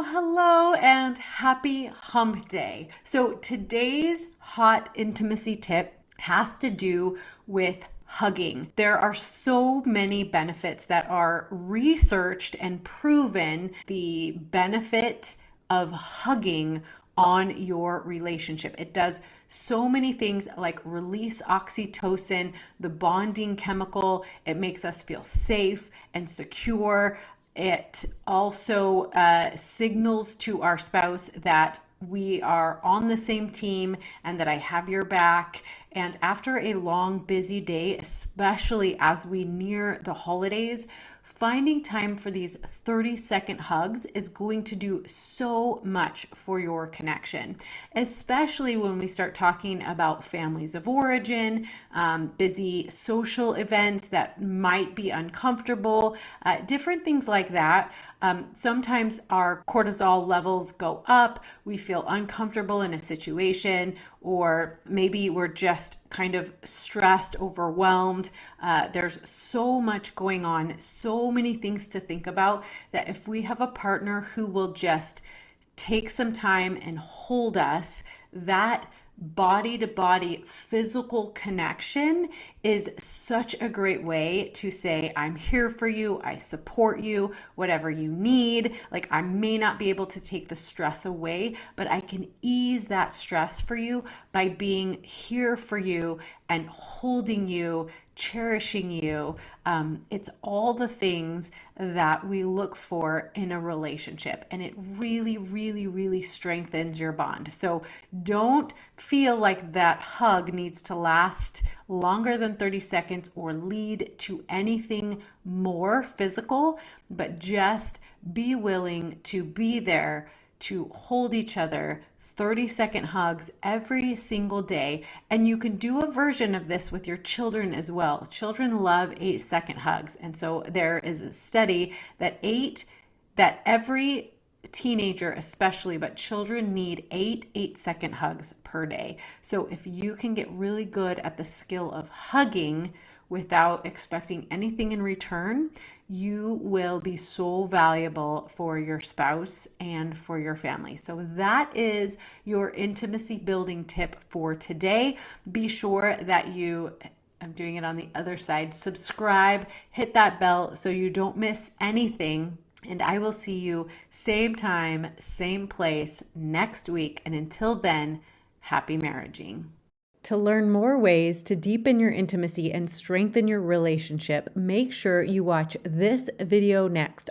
Hello, and happy hump day. So, today's hot intimacy tip has to do with hugging. There are so many benefits that are researched and proven the benefit of hugging on your relationship. It does so many things like release oxytocin, the bonding chemical. It makes us feel safe and secure. It also signals to our spouse that we are on the same team and that I have your back. And after a long, busy day, especially as we near the holidays, finding time for these 30-second hugs is going to do so much for your connection, especially when we start talking about families of origin, busy social events that might be uncomfortable, different things like that. Sometimes our cortisol levels go up, we feel uncomfortable in a situation, or maybe we're just kind of stressed, overwhelmed. There's so much going on, so many things to think about, that if we have a partner who will just take some time and hold us, that body to body physical connection is such a great way to say, I'm here for you, I support you, whatever you need. Like, I may not be able to take the stress away, but I can ease that stress for you by being here for you and holding you, cherishing you. It's all the things that we look for in a relationship, and it really, really, really strengthens your bond. So don't feel like that hug needs to last longer than 30 seconds or lead to anything more physical, but just be willing to be there to hold each other. 30-second hugs every single day. And you can do a version of this with your children as well. Children love 8-second hugs. And so there is a study that every teenager especially, but children need 8-second hugs per day. So if you can get really good at the skill of hugging without expecting anything in return, you will be so valuable for your spouse and for your family. So that is your intimacy building tip for today. Be sure that I'm doing it on the other side, subscribe, hit that bell so you don't miss anything. And I will see you same time, same place next week. And until then, happy marriaging. To learn more ways to deepen your intimacy and strengthen your relationship, make sure you watch this video next